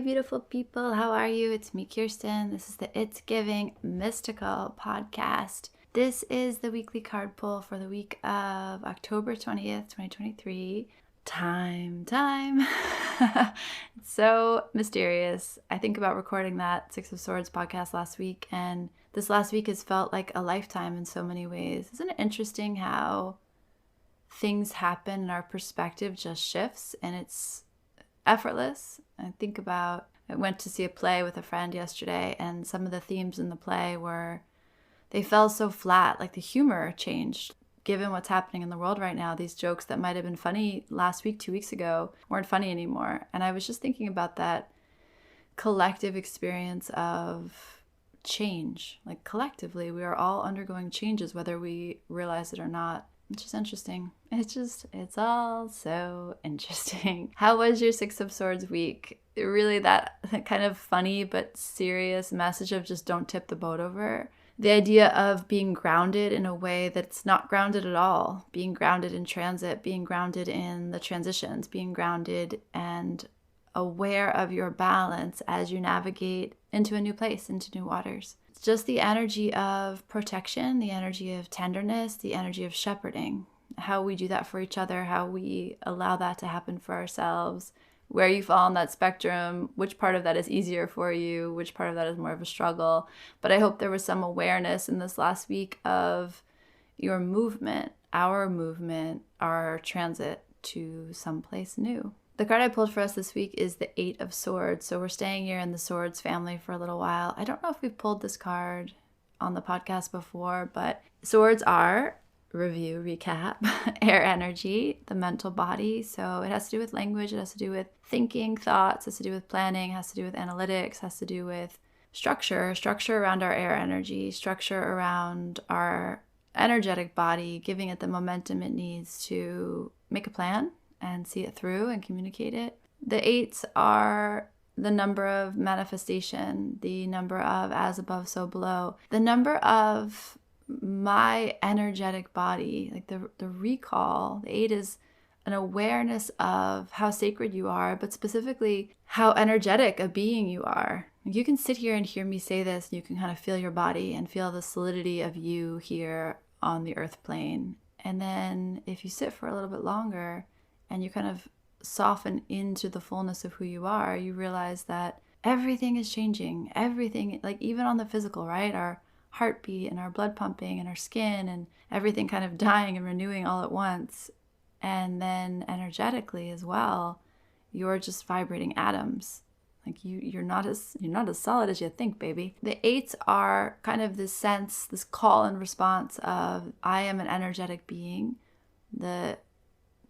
beautiful people. How are you? It's me, Kirsten. This is the It's Giving Mystical podcast. This is the weekly card pull for the week of October 20th, 2023. Time. It's so mysterious. I think about recording that Six of Swords podcast last week, and this last week has felt like a lifetime in so many ways. Isn't it interesting how things happen and our perspective just shifts and it's effortless? I went to see a play with a friend yesterday, and some of the themes in the play they fell so flat, like the humor changed. Given what's happening in the world right now, these jokes that might have been funny last week, 2 weeks ago, weren't funny anymore. And I was just thinking about that collective experience of change. Like collectively, we are all undergoing changes, whether we realize it or not. It's just interesting. It's all so interesting. How was your Six of Swords week? Really that kind of funny but serious message of just don't tip the boat over. The idea of being grounded in a way that's not grounded at all. Being grounded in transit, being grounded in the transitions, being grounded and aware of your balance as you navigate into a new place, into new waters. It's just the energy of protection, the energy of tenderness, the energy of shepherding. How we do that for each other, how we allow that to happen for ourselves. Where you fall on that spectrum, which part of that is easier for you, which part of that is more of a struggle. But I hope there was some awareness in this last week of your movement, our transit to someplace new. The card I pulled for us this week is the Eight of Swords. So we're staying here in the Swords family for a little while. I don't know if we've pulled this card on the podcast before, but swords are, recap, air energy, the mental body. So it has to do with language, it has to do with thinking, thoughts, it has to do with planning, it has to do with analytics, it has to do with structure around our air energy, structure around our energetic body, giving it the momentum it needs to make a plan and see it through and communicate it. The eights are the number of manifestation, the number of as above, so below, the number of my energetic body, like the recall. The eight is an awareness of how sacred you are, but specifically how energetic a being you are. You can sit here and hear me say this, and you can kind of feel your body and feel the solidity of you here on the earth plane. And then if you sit for a little bit longer and you kind of soften into the fullness of who you are, you realize that everything is changing. Everything, like even on the physical, right? Our heartbeat and our blood pumping and our skin and everything kind of dying and renewing all at once. And then energetically as well, you're just vibrating atoms. Like you're not as solid as you think, baby. The eights are kind of this sense, this call and response of I am an energetic being. The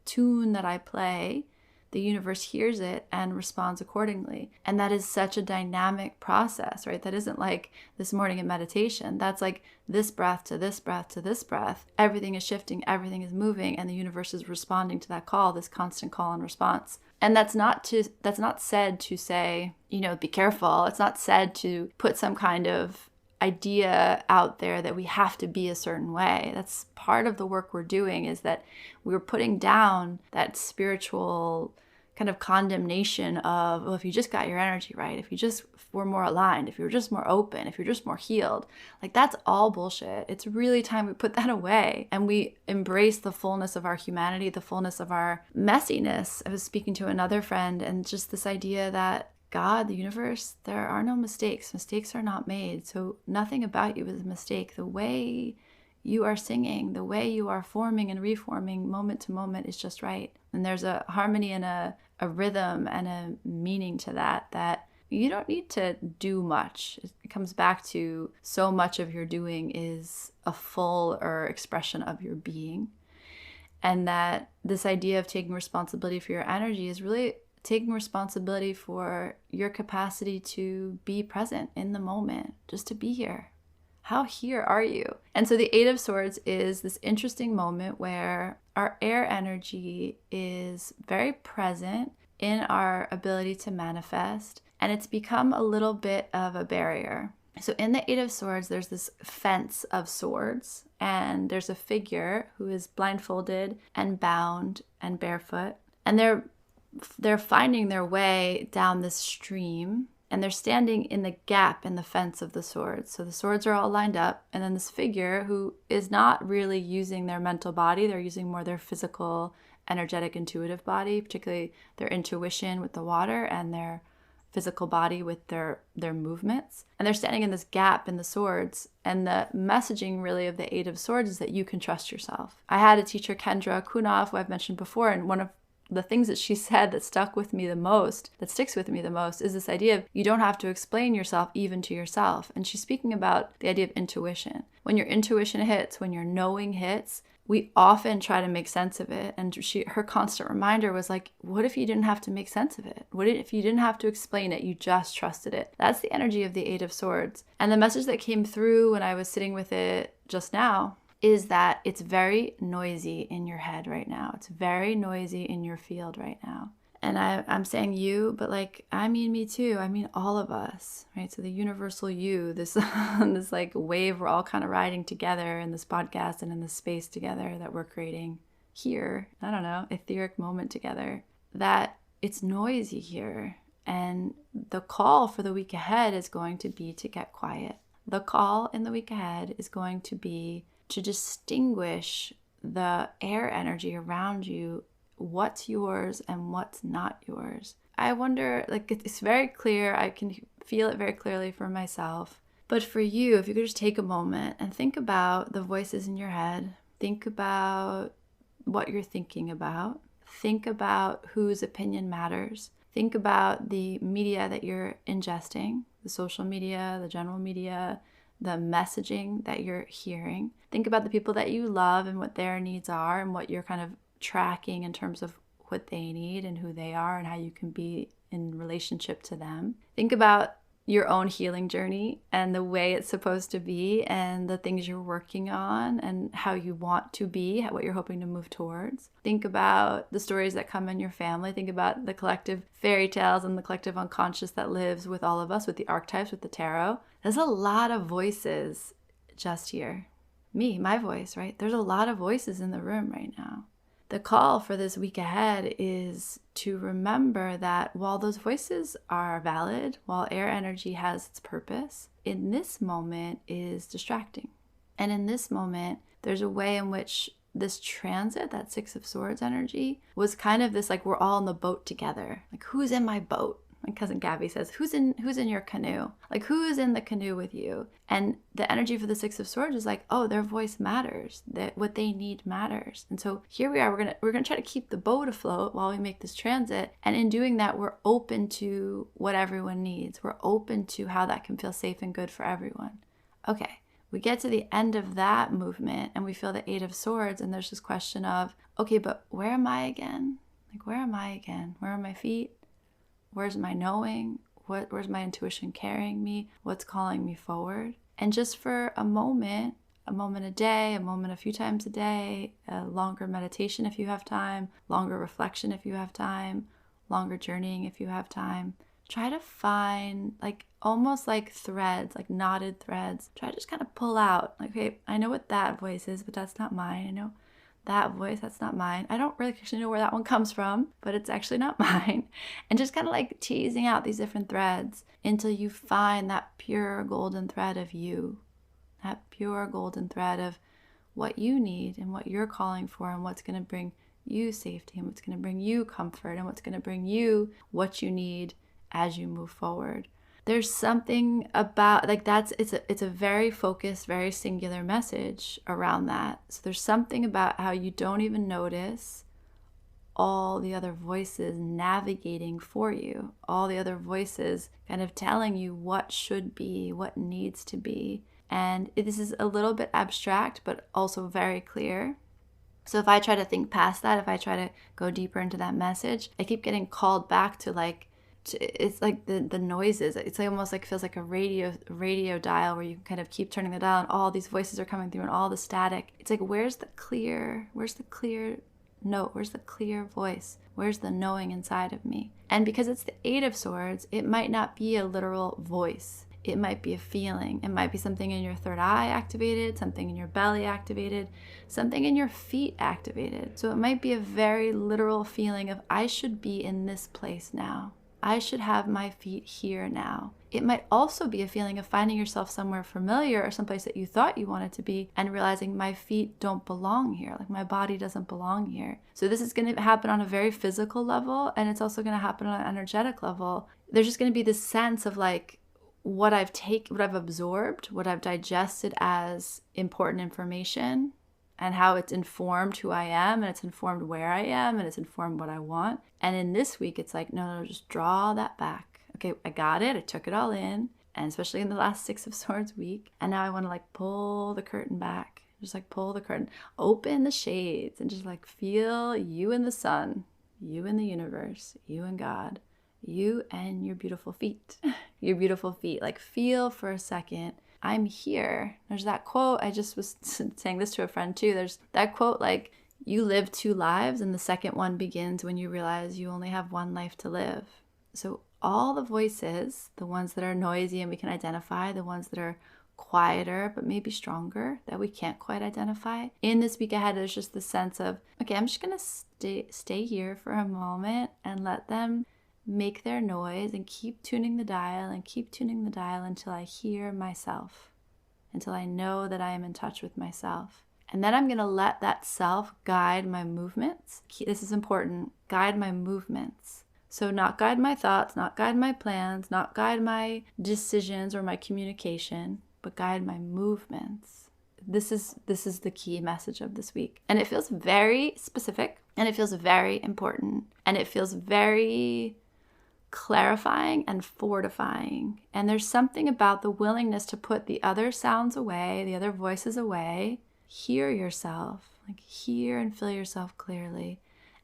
tune that I play, the universe hears it and responds accordingly. And that is such a dynamic process, right? That isn't like this morning in meditation. That's like this breath to this breath to this breath. Everything is shifting, everything is moving, and the universe is responding to that call, this constant call and response. And that's not said to say, be careful. It's not said to put some kind of idea out there that we have to be a certain way. That's part of the work we're doing, is that we're putting down that spiritual kind of condemnation of, well, if you just got your energy right, if you just were more aligned, if you were just more open, if you're just more healed, like that's all bullshit. It's really time we put that away and we embrace the fullness of our humanity, the fullness of our messiness. I was speaking to another friend, and just this idea that God, the universe, there are no mistakes. Mistakes are not made. So nothing about you is a mistake. The way you are singing, the way you are forming and reforming moment to moment is just right. And there's a harmony and a rhythm and a meaning to that you don't need to do much. It comes back to so much of your doing is a full or expression of your being. And that this idea of taking responsibility for your energy is really taking responsibility for your capacity to be present in the moment, just to be here. How here are you? And so the Eight of Swords is this interesting moment where our air energy is very present in our ability to manifest, and it's become a little bit of a barrier. So in the Eight of Swords, there's this fence of swords, and there's a figure who is blindfolded and bound and barefoot, and they're they're finding their way down this stream, and they're standing in the gap in the fence of the swords. So the swords are all lined up, and then this figure who is not really using their mental body, they're using more their physical, energetic, intuitive body, particularly their intuition with the water and their physical body with their movements. And they're standing in this gap in the swords. And the messaging really of the Eight of Swords is that you can trust yourself. I had a teacher, Kendra Kunov, who I've mentioned before, and one of the things that she said that sticks with me the most, is this idea of you don't have to explain yourself even to yourself. And she's speaking about the idea of intuition. When your intuition hits, when your knowing hits, we often try to make sense of it. And her constant reminder was like, what if you didn't have to make sense of it? What if you didn't have to explain it? You just trusted it. That's the energy of the Eight of Swords. And the message that came through when I was sitting with it just now is that it's very noisy in your head right now. It's very noisy in your field right now. And I'm saying you, but like, I mean me too. I mean all of us, right? So the universal you, this like wave we're all kind of riding together in this podcast and in this space together that we're creating here. I don't know, etheric moment together. That it's noisy here. And the call for the week ahead is going to be to get quiet. The call in the week ahead is going to be to distinguish the air energy around you, what's yours and what's not yours. I wonder, like, it's very clear. I can feel it very clearly for myself. But for you, if you could just take a moment and think about the voices in your head, think about what you're thinking about, think about whose opinion matters, think about the media that you're ingesting, the social media, the general media, the messaging that you're hearing. Think about the people that you love and what their needs are and what you're kind of tracking in terms of what they need and who they are and how you can be in relationship to them. Think about your own healing journey and the way it's supposed to be and the things you're working on and how you want to be, what you're hoping to move towards. Think about the stories that come in your family. Think about the collective fairy tales and the collective unconscious that lives with all of us, with the archetypes, with the tarot. There's a lot of voices just here. Me, my voice, right? There's a lot of voices in the room right now. The call for this week ahead is to remember that while those voices are valid, while air energy has its purpose, in this moment is distracting. And in this moment, there's a way in which this transit, that Six of Swords energy, was kind of this like we're all in the boat together. Like, who's in my boat? My cousin Gabby says, who's in your canoe? Like, who's in the canoe with you? And the energy for the Six of Swords is like, oh, their voice matters. That what they need matters. And so here we are. We're gonna try to keep the boat afloat while we make this transit. And in doing that, we're open to what everyone needs. We're open to how that can feel safe and good for everyone. Okay, we get to the end of that movement and we feel the Eight of Swords, and there's this question of, okay, but where am I again? Like, where am I again? Where are my feet? Where's my knowing? Where's my intuition carrying me? What's calling me forward? And just for a moment a day, a moment a few times a day, a longer meditation if you have time, longer reflection if you have time, longer journeying if you have time. Try to find like almost like threads, like knotted threads. Try to just kind of pull out. Like, okay, I know what that voice is, but that's not mine. I know that voice, that's not mine. I don't really actually know where that one comes from, but it's actually not mine. And just kind of like teasing out these different threads until you find that pure golden thread of you, that pure golden thread of what you need and what you're calling for and what's going to bring you safety and what's going to bring you comfort and what's going to bring you what you need as you move forward. There's something about like it's a very focused, very singular message around that. So there's something about how you don't even notice all the other voices navigating for you, all the other voices kind of telling you what should be, what needs to be. And this is a little bit abstract, but also very clear. So if I try to think past that, if I try to go deeper into that message, I keep getting called back to like, it's like the noises. It's like almost like feels like a radio dial where you kind of keep turning the dial and all these voices are coming through and all the static. It's like, where's the clear note? Where's the clear voice? Where's the knowing inside of me? And because it's the Eight of Swords, it might not be a literal voice. It might be a feeling. It might be something in your third eye activated, something in your belly activated, something in your feet activated. So it might be a very literal feeling of, I should be in this place now. I should have my feet here now. It might also be a feeling of finding yourself somewhere familiar or someplace that you thought you wanted to be and realizing my feet don't belong here. Like my body doesn't belong here. So this is going to happen on a very physical level, and it's also going to happen on an energetic level. There's just going to be this sense of like, what I've absorbed, what I've digested as important information, and how it's informed who I am, and it's informed where I am, and it's informed what I want. And in this week, it's like, no, just draw that back. Okay, I got it. I took it all in, and especially in the last 6 of Swords week. And now I want to like pull the curtain back. Just like pull the curtain, open the shades, and just like feel you and the sun, you and the universe, you and God. You and your beautiful feet, your beautiful feet. Like feel for a second, I'm here. There's that quote, I just was saying this to a friend too. There's that quote like, you live 2 lives and the second one begins when you realize you only have 1 life to live. So all the voices, the ones that are noisy and we can identify, the ones that are quieter but maybe stronger that we can't quite identify. In this week ahead, there's just the sense of, okay, I'm just gonna stay here for a moment and let them make their noise and keep tuning the dial until I hear myself, until I know that I am in touch with myself. And then I'm going to let that self guide my movements. This is important. Guide my movements. So not guide my thoughts, not guide my plans, not guide my decisions or my communication, but guide my movements. This is the key message of this week. And it feels very specific, and it feels very important, and it feels very clarifying and fortifying. And there's something about the willingness to put the other sounds away, the other voices away, hear yourself, like hear and feel yourself clearly,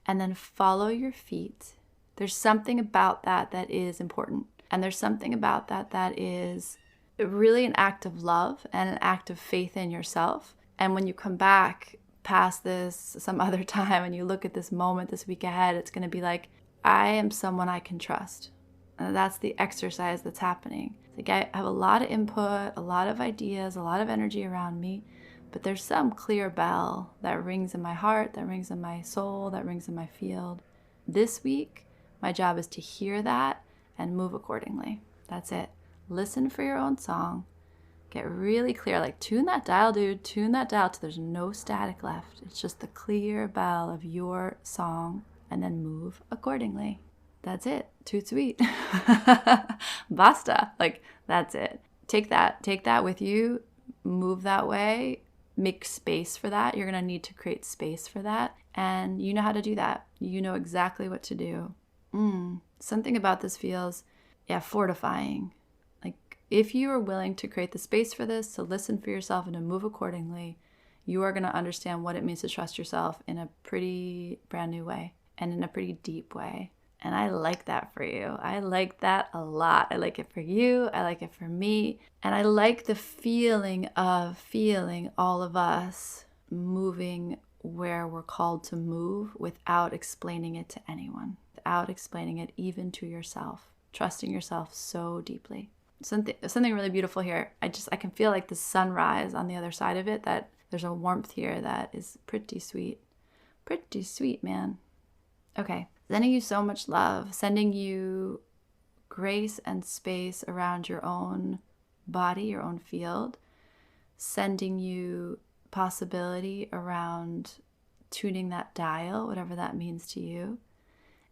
and then follow your feet. There's something about that that is important. And there's something about that that is really an act of love and an act of faith in yourself. And when you come back past this some other time and you look at this moment this week ahead, it's going to be like, I am someone I can trust. And that's the exercise that's happening. It's like I have a lot of input, a lot of ideas, a lot of energy around me, but there's some clear bell that rings in my heart, that rings in my soul, that rings in my field. This week, my job is to hear that and move accordingly. That's it. Listen for your own song. Get really clear, like tune that dial, dude. Tune that dial till there's no static left. It's just the clear bell of your song. And then move accordingly. That's it. Toot sweet. Basta. Like, that's it. Take that with you. Move that way. Make space for that. You're going to need to create space for that. And you know how to do that. You know exactly what to do. Something about this feels, fortifying. Like, if you are willing to create the space for this, to listen for yourself and to move accordingly, you are going to understand what it means to trust yourself in a pretty brand new way. And in a pretty deep way. And I like that for you. I like that a lot. I like it for you. I like it for me. And I like the feeling of feeling all of us moving where we're called to move without explaining it to anyone, without explaining it even to yourself, trusting yourself so deeply. Something really beautiful here. I can feel like the sunrise on the other side of it, that there's a warmth here that is pretty sweet. Pretty sweet, man. Okay, sending you so much love, sending you grace and space around your own body, your own field, sending you possibility around tuning that dial, whatever that means to you,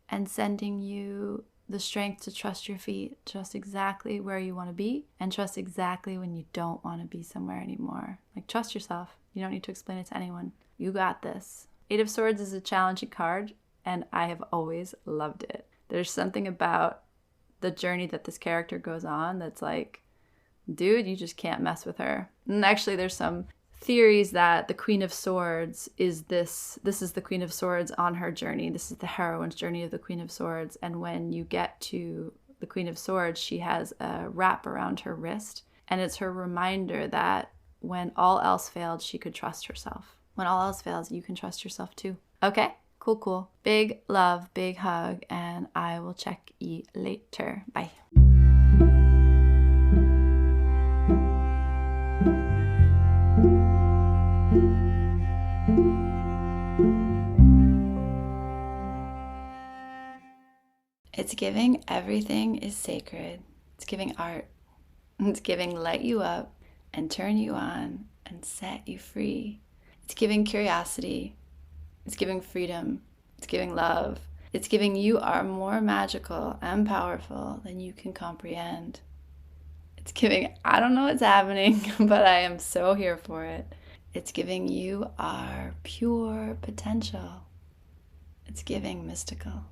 and sending you the strength to trust your feet, trust exactly where you want to be, and trust exactly when you don't want to be somewhere anymore. Like, trust yourself. You don't need to explain it to anyone. You got this. 8 of Swords is a challenging card, and I have always loved it. There's something about the journey that this character goes on that's like, dude, you just can't mess with her. And actually, there's some theories that the Queen of Swords is this is the Queen of Swords on her journey. This is the heroine's journey of the Queen of Swords. And when you get to the Queen of Swords, she has a wrap around her wrist. And it's her reminder that when all else failed, she could trust herself. When all else fails, you can trust yourself too. Okay? Cool. Big love, big hug, and I will check you later. Bye. It's giving everything is sacred. It's giving art. It's giving light you up and turn you on and set you free. It's giving curiosity. It's giving freedom. It's giving love. It's giving you are more magical and powerful than you can comprehend. It's giving, I don't know what's happening, but I am so here for it. It's giving you are pure potential. It's giving mystical.